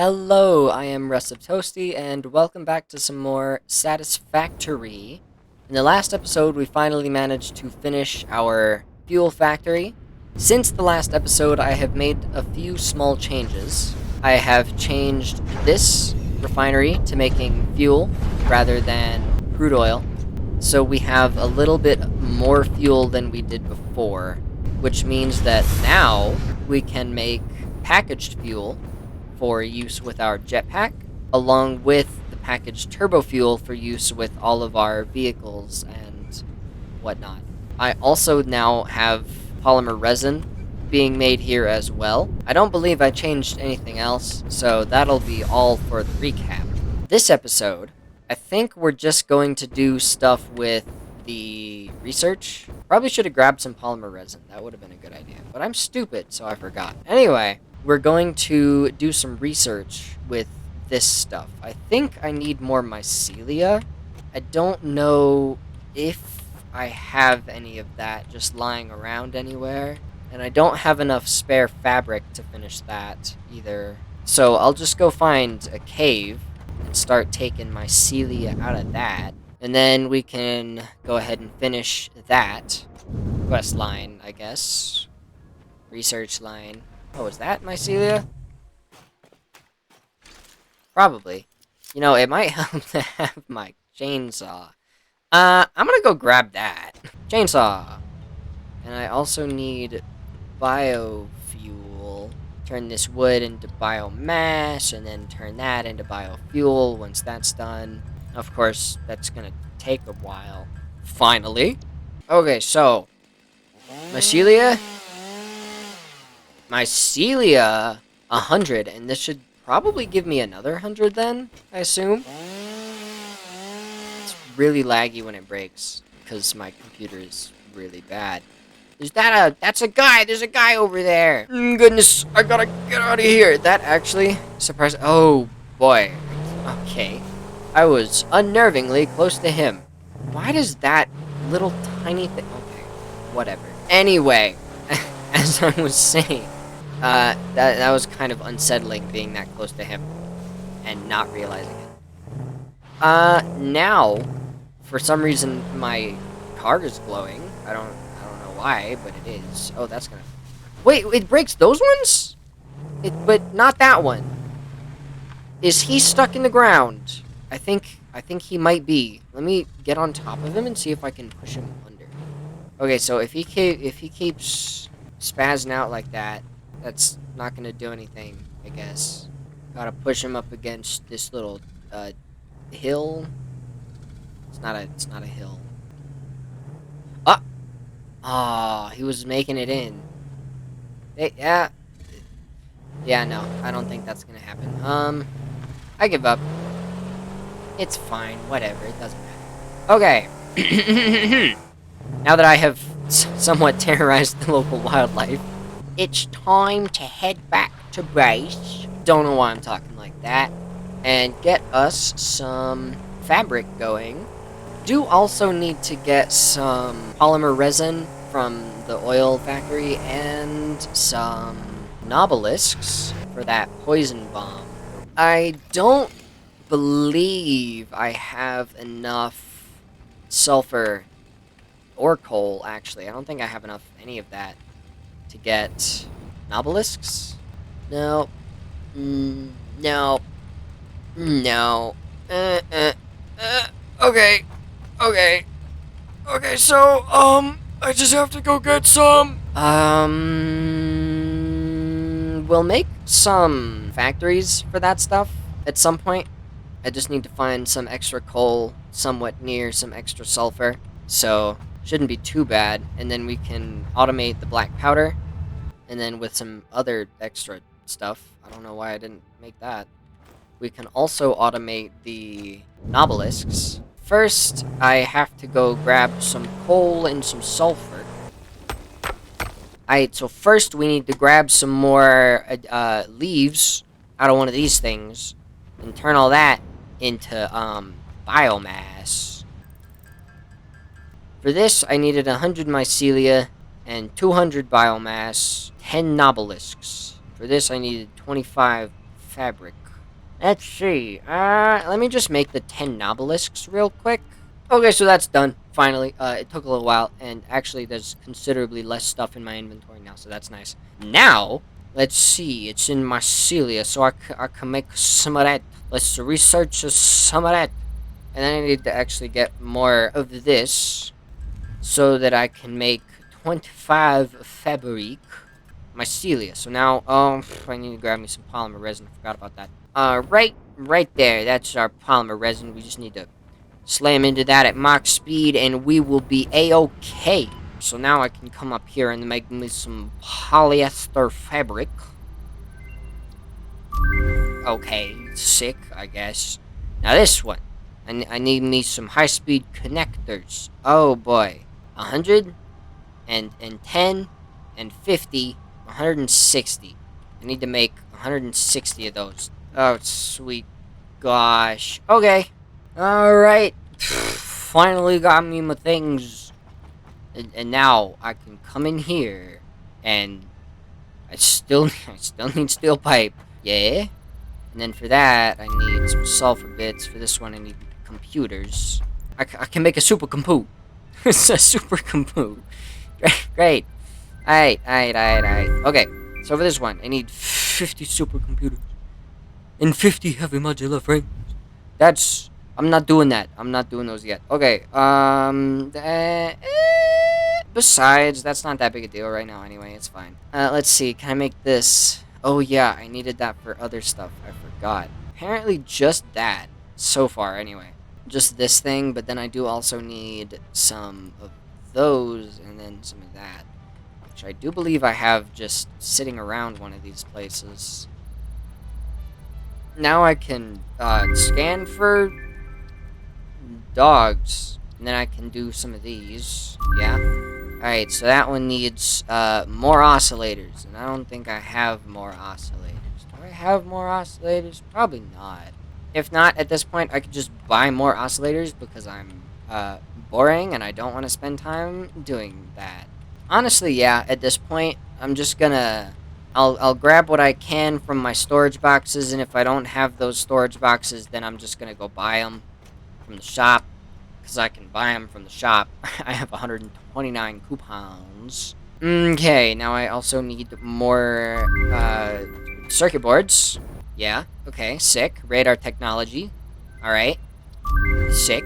Hello, I am Russ of Toasty, and welcome back to some more Satisfactory. In the last episode, we finally managed to finish our fuel factory. Since the last episode, I have made a few small changes. I have changed this refinery to making fuel rather than crude oil, so we have a little bit more fuel than we did before, which means that now we can make packaged fuel for use with our jetpack, along with the packaged turbo fuel for use with all of our vehicles and whatnot. I also now have polymer resin being made here as well. I don't believe I changed anything else, so that'll be all for the recap. This episode, I think we're just going to do stuff with the research. Probably should have grabbed some polymer resin. That would have been a good idea. But I'm stupid, so I forgot. Anyway, we're going to do some research with this stuff. I think I need more mycelia. I don't know if I have any of that just lying around anywhere. And I don't have enough spare fabric to finish that either. So I'll just go find a cave and start taking mycelia out of that. And then we can go ahead and finish that quest line, I guess. Research line. Oh, is that mycelia? Probably. You know, it might help to have my chainsaw. I'm gonna go grab that. Chainsaw. And I also need biofuel. Turn this wood into biomass, and then turn that into biofuel once that's done. Of course, that's gonna take a while. Finally. Okay, so mycelia, 100, and this should probably give me another 100 then, I assume. It's really laggy when it breaks, because my computer is really bad. That's a guy, there's a guy over there. Goodness, I gotta get out of here. That actually, surprised, oh boy. Okay, I was unnervingly close to him. Why does that little tiny thing, okay, whatever. Anyway, as I was saying, that was kind of unsettling being that close to him and not realizing it. Now, for some reason, my car is glowing. I don't know why, but it is. Oh, that's gonna... Wait, it breaks those ones? But not that one. Is he stuck in the ground? I think he might be. Let me get on top of him and see if I can push him under. Okay, so if he keeps spazzing out like that, that's not gonna do anything, I guess. Gotta push him up against this little hill. It's not a hill. Ah, he was making it in. Yeah, no, I don't think that's gonna happen. I give up. It's fine, whatever, it doesn't matter. Okay. Now that I have somewhat terrorized the local wildlife, it's time to head back to base. Don't know why I'm talking like that. And get us some fabric going. Do also need to get some polymer resin from the oil factory and some nobelisks for that poison bomb. I don't believe I have enough sulfur or coal, actually. I don't think I have any of that to get nobelisks. No. No. No. Okay. Okay, so, I just have to go get some. We'll make some factories for that stuff at some point. I just need to find some extra coal somewhat near some extra sulfur. So, shouldn't be too bad. And then we can automate the black powder. And then with some other extra stuff, I don't know why I didn't make that, we can also automate the nobelisks. First, I have to go grab some coal and some sulfur. Alright, so first we need to grab some more leaves out of one of these things and turn all that into biomass. For this, I needed 100 mycelia and 200 biomass, 10 nobelisks. For this, I needed 25 fabric. Let's see. Let me just make the 10 nobelisks real quick. Okay, so that's done. Finally. It took a little while, and actually there's considerably less stuff in my inventory now, so that's nice. Now, let's see. It's in mycelia, so I can make some of that. Let's research some of that. And then I need to actually get more of this, so that I can make 25 fabric mycelia. So now, I need to grab me some polymer resin. I forgot about that. Right there. That's our polymer resin. We just need to slam into that at Mach speed, and we will be a-okay. So now I can come up here and make me some polyester fabric. Okay, sick, I guess. Now this one. I need me some high-speed connectors. Oh boy. 100, and 10, and 50, 160. I need to make 160 of those. Oh, sweet gosh. Okay. Alright. Finally got me my things. And now I can come in here. And I still need steel pipe. Yeah. And then for that, I need some sulfur bits. For this one, I need computers. I can make a super compute. It's a super compute. Great. Alright. Okay. So for this one, I need 50 supercomputers. And 50 heavy modular frames. I'm not doing that. I'm not doing those yet. Okay, besides, that's not that big a deal right now anyway. It's fine. Let's see. Can I make this? Oh, yeah. I needed that for other stuff. I forgot. Apparently just that. So far, anyway. Just this thing, but then I do also need some of those and then some of that. Which I do believe I have just sitting around one of these places. Now I can scan for dogs, and then I can do some of these. Yeah. Alright, so that one needs more oscillators, and I don't think I have more oscillators. Do I have more oscillators? Probably not. If not, at this point, I could just buy more oscillators because I'm boring and I don't want to spend time doing that. Honestly, yeah, at this point, I'm just gonna... I'll grab what I can from my storage boxes, and if I don't have those storage boxes, then I'm just gonna go buy them from the shop, because I can buy them from the shop. I have 129 coupons. Okay, now I also need more circuit boards. Yeah, okay, sick. Radar technology. Alright. Sick.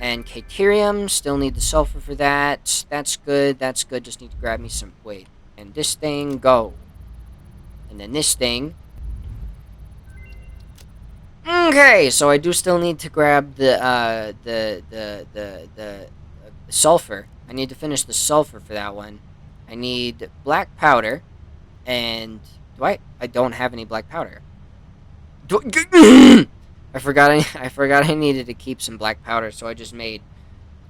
And Caterium, still need the sulfur for that. That's good, just need to grab me some... Wait. And this thing, go. And then this thing. Okay, so I do still need to grab the sulfur. I need to finish the sulfur for that one. I need black powder. And... I don't have any black powder. I forgot I needed to keep some black powder, so I just made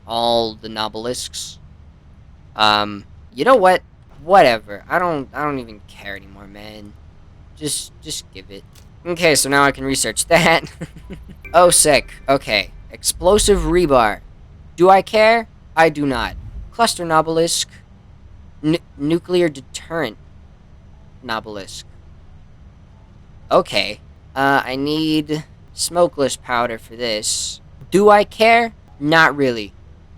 all the nobelisks. You know what? Whatever. I don't even care anymore, man. Just give it. Okay, so now I can research that. Oh, sick. Okay. Explosive rebar. Do I care? I do not. Cluster nobelisk. Nuclear deterrent nobelisk. Okay. I need smokeless powder for this. Do I care? Not really.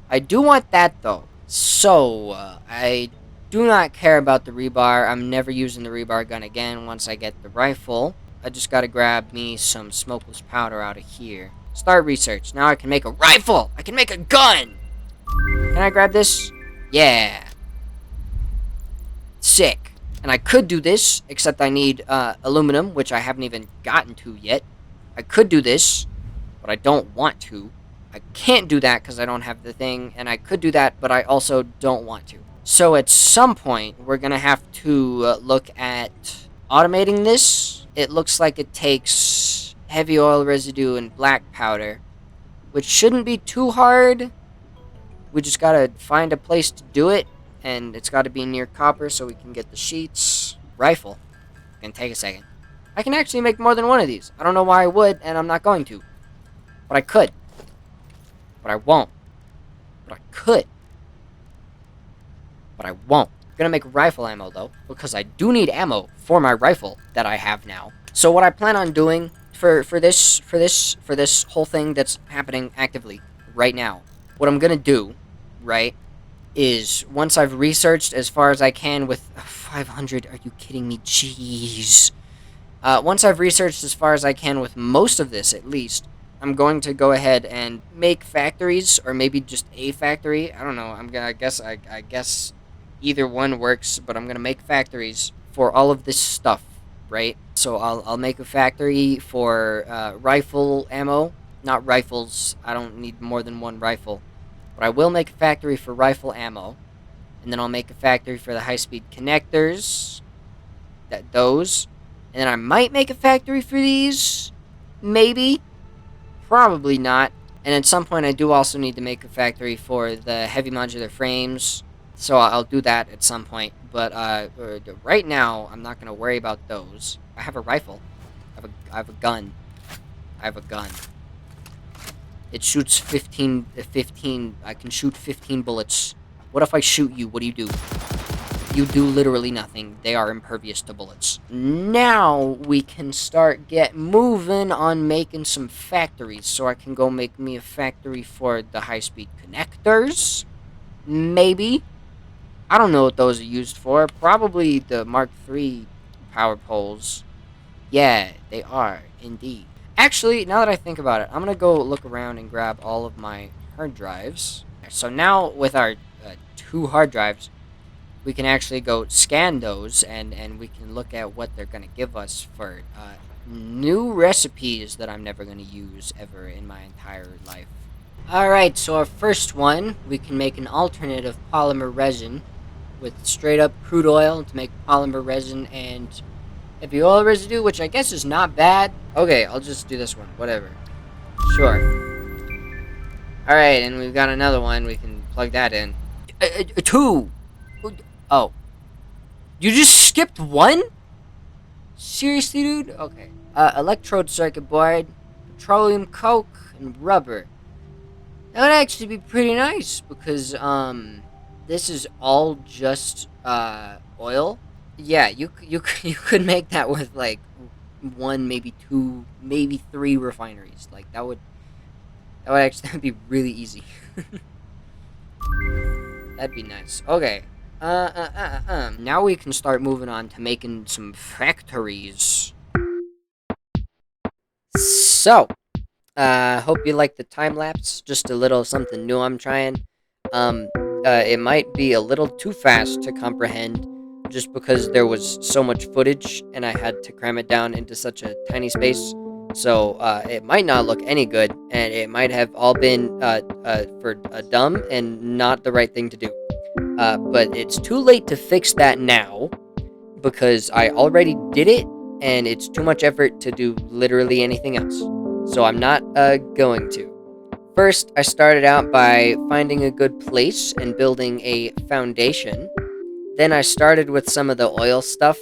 I do want that, though. So, I do not care about the rebar. I'm never using the rebar gun again once I get the rifle. I just gotta grab me some smokeless powder out of here. Start research. Now I can make a rifle! I can make a gun! Can I grab this? Yeah. Sick. And I could do this, except I need aluminum, which I haven't even gotten to yet. I could do this, but I don't want to. I can't do that because I don't have the thing, and I could do that, but I also don't want to. So at some point, we're going to have to look at automating this. It looks like it takes heavy oil residue and black powder, which shouldn't be too hard. We just got to find a place to do it, and it's got to be near copper so we can get the sheets. Rifle. Gonna take a second. I can actually make more than one of these. I don't know why I would, and I'm not going to. But I could. But I won't. But I could. But I won't. I'm gonna make rifle ammo, though, because I do need ammo for my rifle that I have now. So what I plan on doing for this whole thing that's happening actively right now, what I'm gonna do, right, is once I've researched as far as I can with 500. Are you kidding me? Jeez. Once I've researched as far as I can with most of this, at least, I'm going to go ahead and make factories, or maybe just a factory. I don't know. I guess either one works, but I'm gonna make factories for all of this stuff, right? So I'll make a factory for rifle ammo, not rifles. I don't need more than one rifle, but I will make a factory for rifle ammo, and then I'll make a factory for the high-speed connectors. Those, and then I might make a factory for these, maybe, probably not. And at some point, I do also need to make a factory for the heavy modular frames, so I'll do that at some point. But right now, I'm not gonna worry about those. I have a rifle. I have a gun. I have a gun. It shoots 15. I can shoot 15 bullets. What if I shoot you? What do you do? You do literally nothing. They are impervious to bullets. Now we can start get moving on making some factories. So I can go make me a factory for the high-speed connectors. Maybe. I don't know what those are used for. Probably the Mark III power poles. Yeah, they are, indeed. Actually, now that I think about it, I'm going to go look around and grab all of my hard drives. So now with our 2 hard drives, we can actually go scan those, and we can look at what they're going to give us for new recipes that I'm never going to use ever in my entire life. Alright, so our first one, we can make an alternative polymer resin with straight up crude oil to make polymer resin and heavy oil residue, which I guess is not bad. Okay, I'll just do this one, whatever. Sure. Alright, and we've got another one, we can plug that in. 2! Oh. You just skipped 1? Seriously, dude? Okay. Electrode circuit board, petroleum coke, and rubber. That would actually be pretty nice, because, this is all just, oil. Yeah, you could make that with, like, 1, maybe 2, maybe 3 refineries. Like, that would actually be really easy. That'd be nice. Okay. Now we can start moving on to making some factories. So, hope you like the time lapse. Just a little something new I'm trying. It might be a little too fast to comprehend, just because there was so much footage and I had to cram it down into such a tiny space. So, it might not look any good, and it might have all been, for dumb and not the right thing to do. But it's too late to fix that now, because I already did it, and it's too much effort to do literally anything else. So I'm not going to. First, I started out by finding a good place and building a foundation. Then I started with some of the oil stuff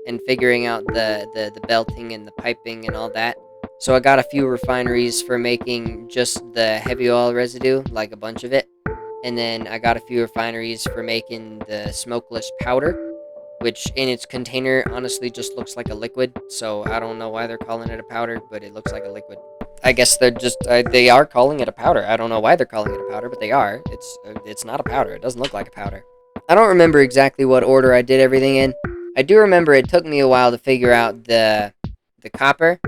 and figuring out the belting and the piping and all that. So I got a few refineries for making just the heavy oil residue, like a bunch of it. And then I got a few refineries for making the smokeless powder, which in its container honestly just looks like a liquid. So I don't know why they're calling it a powder, but it looks like a liquid. I guess they're just they are calling it a powder. I don't know why they're calling it a powder, but they are. It's not a powder. It doesn't look like a powder. I don't remember exactly what order I did everything in. I do remember it took me a while to figure out the copper,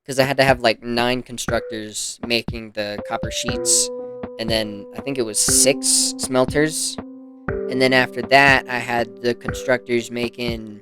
because I had to have like 9 constructors making the copper sheets, and then I think it was 6 smelters, and then after that I had the constructors making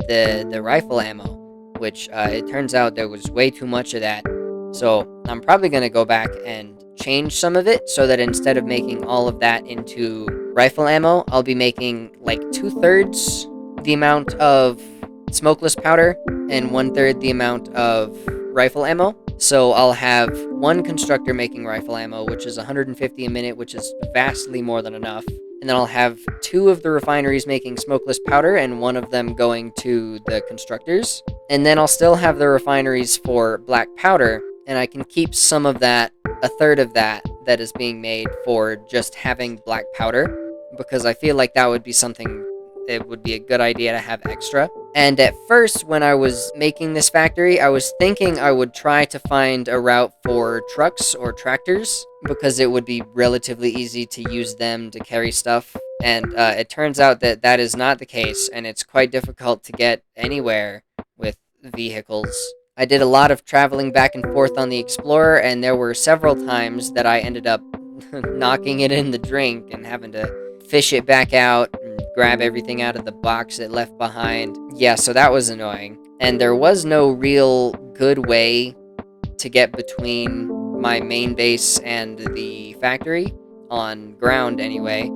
the rifle ammo, which it turns out there was way too much of that. So I'm probably going to go back and change some of it, so that instead of making all of that into rifle ammo, I'll be making like 2/3 the amount of smokeless powder and 1/3 the amount of rifle ammo. So I'll have 1 constructor making rifle ammo, which is 150 a minute, which is vastly more than enough. And then I'll have 2 of the refineries making smokeless powder, and 1 of them going to the constructors. And then I'll still have the refineries for black powder, and I can keep some of that, a third of that is being made for just having black powder, because I feel like that would be something it would be a good idea to have extra. And at first, when I was making this factory, I was thinking I would try to find a route for trucks or tractors because it would be relatively easy to use them to carry stuff. And it turns out that that is not the case, and it's quite difficult to get anywhere with vehicles. I did a lot of traveling back and forth on the Explorer, and there were several times that I ended up knocking it in the drink and having to fish it back out and grab everything out of the box it left behind. Yeah, so that was annoying. And there was no real good way to get between my main base and the factory, on ground anyway,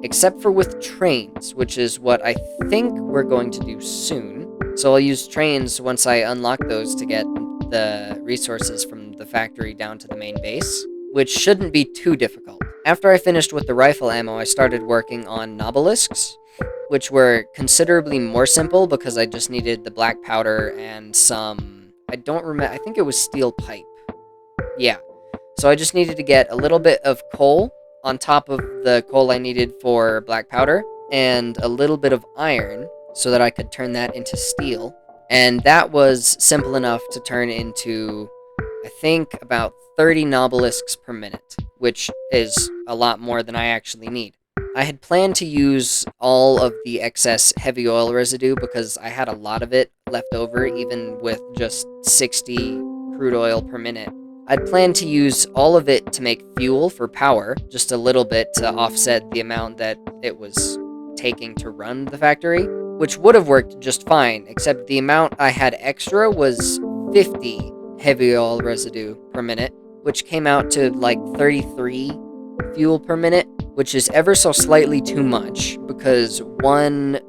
except for with trains, which is what I think we're going to do soon. So I'll use trains once I unlock those to get the resources from the factory down to the main base, which shouldn't be too difficult. After I finished with the rifle ammo, I started working on nobelisks, which were considerably more simple because I just needed the black powder and some... I don't remember... I think it was steel pipe. Yeah. So I just needed to get a little bit of coal on top of the coal I needed for black powder, and a little bit of iron so that I could turn that into steel. And that was simple enough to turn into, I think, about 30 nobelisks per minute, which is a lot more than I actually need. I had planned to use all of the excess heavy oil residue because I had a lot of it left over, even with just 60 crude oil per minute. I'd planned to use all of it to make fuel for power, just a little bit to offset the amount that it was taking to run the factory, which would have worked just fine, except the amount I had extra was 50 heavy oil residue per minute, which came out to like 33 fuel per minute, which is ever so slightly too much, because one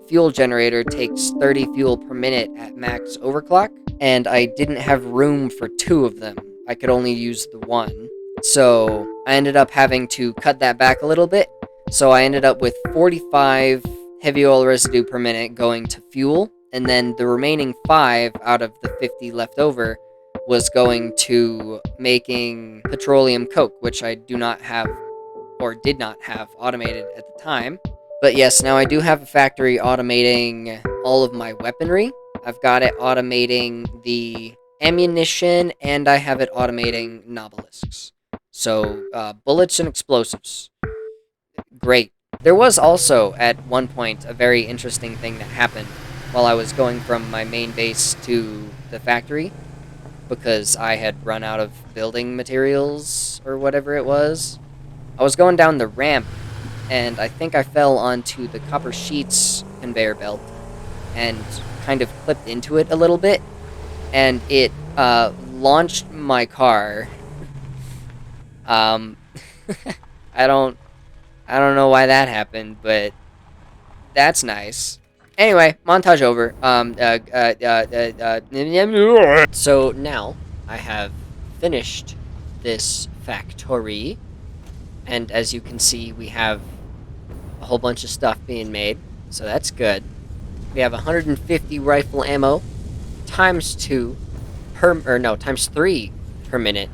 fuel generator takes 30 fuel per minute at max overclock, and I didn't have room for two of them. I could only use the one. So I ended up having to cut that back a little bit. So I ended up with 45 heavy oil residue per minute going to fuel, and then the remaining 5 out of the 50 left over was going to making petroleum coke, which I do not have, or did not have, automated at the time. But yes, now I do have a factory automating all of my weaponry. I've got it automating the ammunition, and I have it automating nobelisks. So, bullets and explosives. Great. There was also, at one point, a very interesting thing that happened while I was going from my main base to the factory, because I had run out of building materials, or whatever it was. I was going down the ramp, and I think I fell onto the copper sheets conveyor belt, and kind of clipped into it a little bit, and it launched my car. I don't know why that happened, but that's nice. Anyway, montage over. So now I have finished this factory, and as you can see, we have a whole bunch of stuff being made, so that's good. We have 150 rifle ammo, times 3 per minute,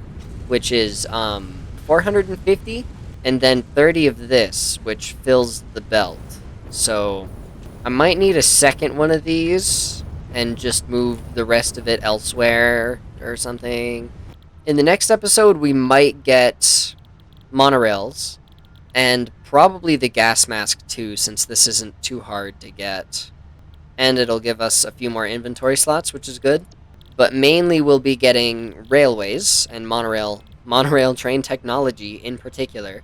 which is 450, and then 30 of this, which fills the belt. So I might need a second one of these and just move the rest of it elsewhere or something. In the next episode, we might get monorails, and probably the gas mask too, since this isn't too hard to get. And it'll give us a few more inventory slots, which is good. But mainly we'll be getting railways and monorail train technology in particular.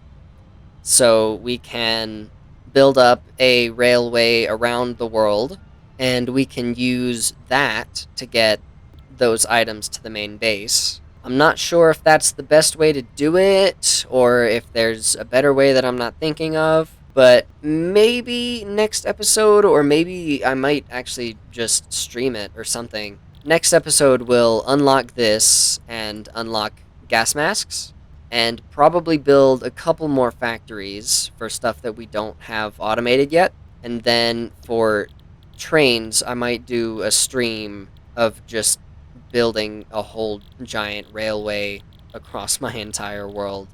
So we can build up a railway around the world, and we can use that to get those items to the main base. I'm not sure if that's the best way to do it, or if there's a better way that I'm not thinking of, but maybe next episode, or maybe I might actually just stream it or something. Next episode will unlock this and unlock gas masks, and probably build a couple more factories for stuff that we don't have automated yet. And then for trains, I might do a stream of just building a whole giant railway across my entire world.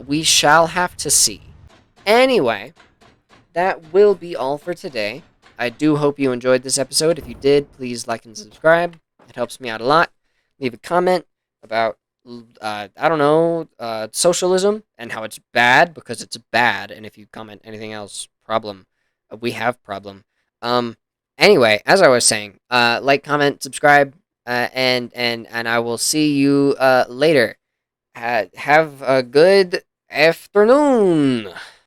We shall have to see. Anyway, that will be all for today. I do hope you enjoyed this episode. If you did, please like and subscribe. It helps me out a lot. Leave a comment about, I don't know, socialism and how it's bad, because it's bad. And if you comment anything else, problem. We have problem. Um, anyway, as I was saying, like, comment, subscribe, and I will see you later. Have a good afternoon.